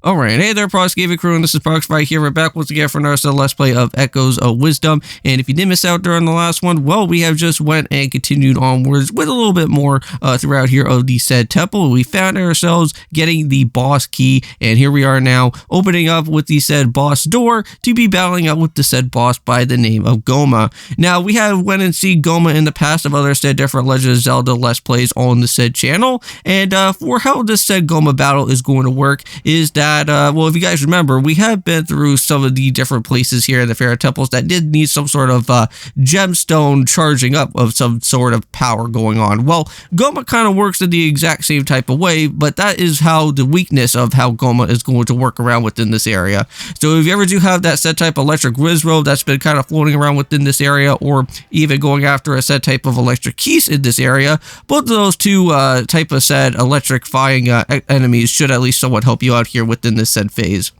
Alright, hey there, Prox Gaming Crew, and this is Proxify here. We're back once again for another Let's Play of Echoes of Wisdom. And if you did miss out during the last one, well, we have just went and continued onwards with a little bit more throughout here of the said temple. We found ourselves getting the boss key, and here we are now opening up with the said boss door to be battling out with the said boss by the name of Gohma. Now, we have went and seen Gohma in the past of other said different Legend of Zelda Let's Plays on the said channel, and for how this said Gohma battle is going to work is that well, if you guys remember, we have been through some of the different places here in the Faron Temples that did need some sort of gemstone charging up of some sort of power going on. Well, Gohma kind of works in the exact same type of way, but that is how the weakness of how Gohma is going to work around within this area. So if you ever do have that set type of electric Wizrobe that's been kind of floating around within this area, or even going after a set type of electric keys in this area, both of those two type of said electrifying enemies should at least somewhat help you out here within this said phase.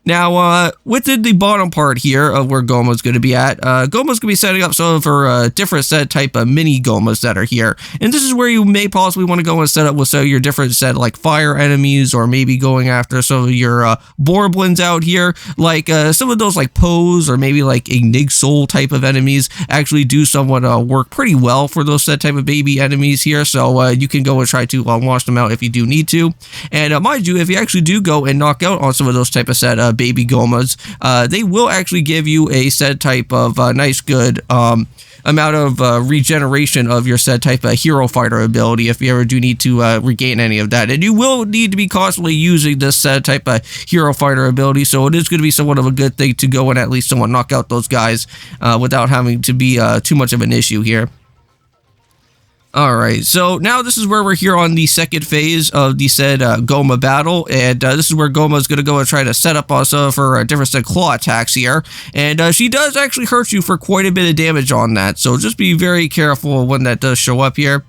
Now, within the bottom part here of where Gohma's going to be at, Gohma's going to be setting up some of her different set type of mini Gohmas that are here. And this is where you may possibly want to go and set up with some of your different set like fire enemies, or maybe going after some of your Borblins out here. Like some of those like Pose or maybe like Ignig Soul type of enemies actually do somewhat work pretty well for those set type of baby enemies here. So you can go and try to launch them out if you do need to. And mind you, if you actually do go and knock out on some of those type of set baby Gohmas, they will actually give you a said type of nice good amount of regeneration of your said type of hero fighter ability if you ever do need to regain any of that. And you will need to be constantly using this said type of hero fighter ability, so it is going to be somewhat of a good thing to go and at least somewhat knock out those guys without having to be too much of an issue here. Alright, so now this is where we're here on the second phase of the said Gohma battle, and this is where Gohma is going to go and try to set up also for different said claw attacks here, and she does actually hurt you for quite a bit of damage on that, so just be very careful when that does show up here,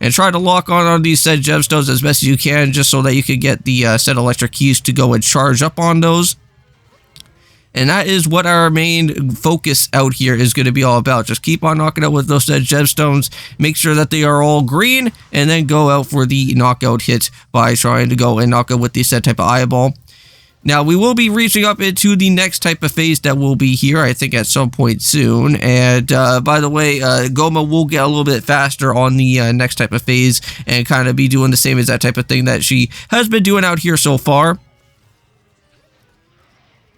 and try to lock on these said gemstones as best as you can, just so that you can get the said electric keys to go and charge up on those. And that is what our main focus out here is going to be all about. Just keep on knocking out with those said gemstones. Make sure that they are all green. And then go out for the knockout hit by trying to go and knock out with the said type of eyeball. Now, we will be reaching up into the next type of phase that will be here, I think, at some point soon. And by the way, Gohma will get a little bit faster on the next type of phase and kind of be doing the same as that type of thing that she has been doing out here so far.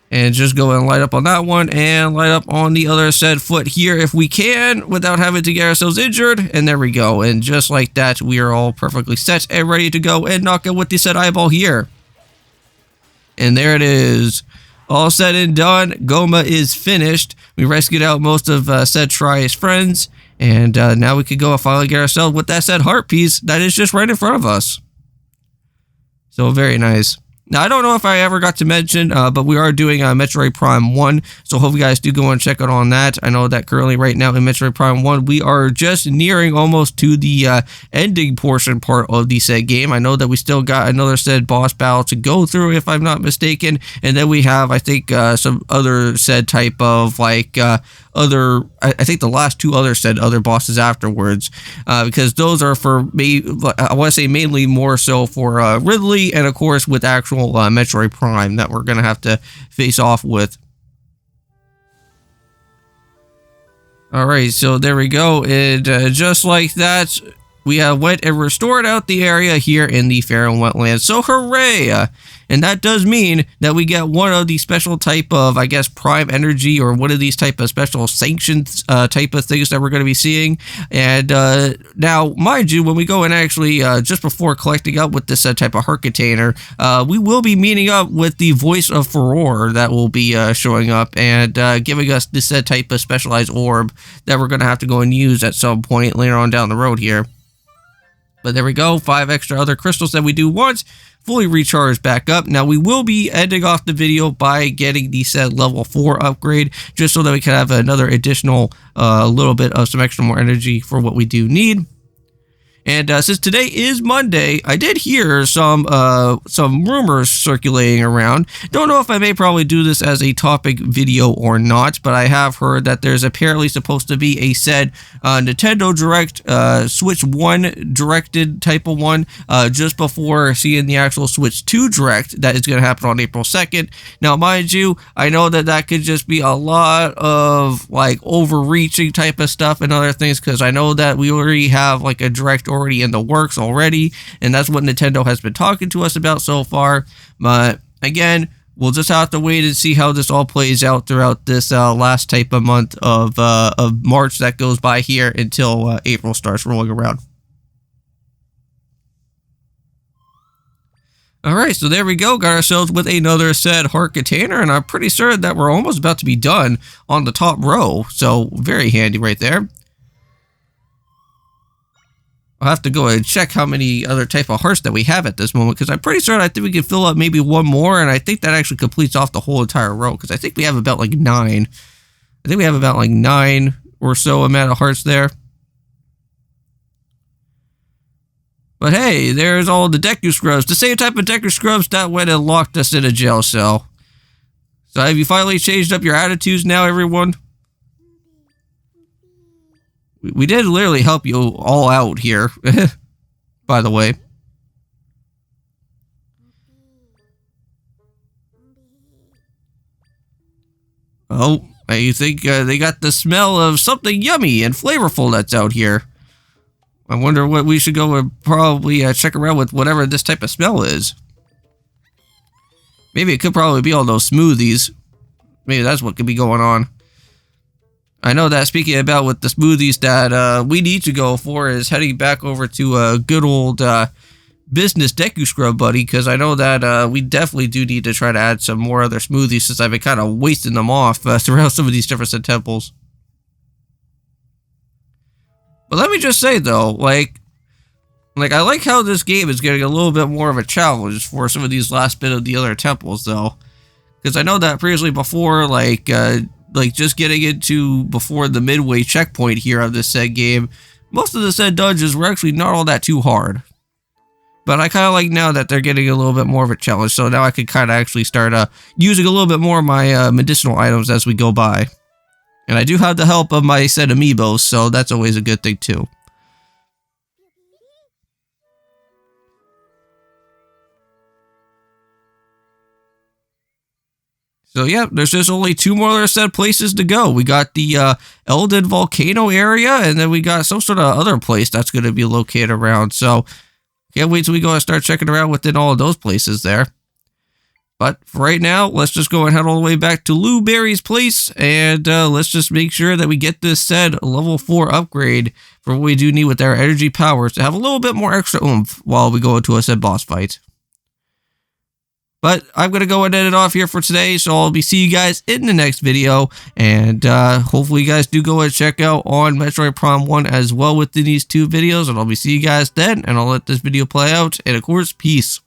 And just go and light up on that one and light up on the other said foot here if we can without having to get ourselves injured. And there we go. And just like that, we are all perfectly set and ready to go and knock out with the said eyeball here. And there it is. All said and done. Gohma is finished. We rescued out most of said Tri's friends. And now we could go and finally get ourselves with that said heart piece that is just right in front of us. So very nice. Now, I don't know if I ever got to mention, but we are doing Metroid Prime 1, so hope you guys do go and check out on that. I know that currently right now in Metroid Prime 1, we are just nearing almost to the ending portion part of the said game. I know that we still got another said boss battle to go through, if I'm not mistaken, and then we have, I think, some other said type of, like, I think the last two other said other bosses afterwards, because those are for, I want to say mainly more so for Ridley, and of course with actual Metroid Prime that we're going to have to face off with. Alright, so there we go, and just like that, we went and restored out the area here in the Faron Wetlands, so hooray! And that does mean that we get one of the special type of, I guess, prime energy, or one of these type of special sanctions type of things that we're going to be seeing. And now, mind you, when we go and actually, just before collecting up with this type of heart container, we will be meeting up with the voice of Faron that will be showing up and giving us this type of specialized orb that we're going to have to go and use at some point later on down the road here. But there we go, 5 extra other crystals that we do want, fully recharged back up. Now, we will be ending off the video by getting the said level 4 upgrade, just so that we can have another additional little bit of some extra more energy for what we do need. And since today is Monday, I did hear some rumors circulating around. Don't know if I may probably do this as a topic video or not, but I have heard that there's apparently supposed to be a said Nintendo Direct, Switch 1 directed type of one, just before seeing the actual Switch 2 Direct that is going to happen on April 2nd. Now, mind you, I know that that could just be a lot of like overreaching type of stuff and other things, because I know that we already have like a Direct already in the works already, and that's what Nintendo has been talking to us about so far. But again, we'll just have to wait and see how this all plays out throughout this last type of month of March that goes by here until April starts rolling around. Alright, so there we go. Got ourselves with another said heart container, and I'm pretty sure that we're almost about to be done on the top row. So, very handy right there. I'll have to go and check how many other type of hearts that we have at this moment, because I'm pretty sure I think we can fill up maybe one more, and I think that actually completes off the whole entire row, because I think we have about like 9. I think we have about like 9 or so amount of hearts there. But hey, there's all the Deku Scrubs, the same type of Deku Scrubs that went and locked us in a jail cell. So have you finally changed up your attitudes now, everyone? We did literally help you all out here, by the way. Oh, you think they got the smell of something yummy and flavorful that's out here. I wonder what we should go and probably check around with whatever this type of smell is. Maybe it could probably be all those smoothies. Maybe that's what could be going on. I know that speaking about with the smoothies that we need to go for is heading back over to a good old business Deku Scrub buddy, because I know that we definitely do need to try to add some more other smoothies, since I've been kind of wasting them off throughout some of these different temples. But let me just say though, like I like how this game is getting a little bit more of a challenge for some of these last bit of the other temples though, because I know that previously before, like just getting into before the midway checkpoint here of this said game, most of the said dungeons were actually not all that too hard. But I kind of like now that they're getting a little bit more of a challenge, so now I can kind of actually start using a little bit more of my medicinal items as we go by. And I do have the help of my said amiibos, so that's always a good thing too. So yeah, there's just only 2 more other said places to go. We got the Elden Volcano area, and then we got some sort of other place that's going to be located around. So can't wait till we go and start checking around within all of those places there. But for right now, let's just go and head all the way back to Lou Berry's place, and let's just make sure that we get this said level 4 upgrade for what we do need with our energy powers to have a little bit more extra oomph while we go into a said boss fight. But I'm going to go and end it off here for today, so I'll be seeing you guys in the next video, and hopefully you guys do go and check out on Metroid Prime 1 as well within these 2 videos, and I'll be seeing you guys then, and I'll let this video play out, and of course, peace.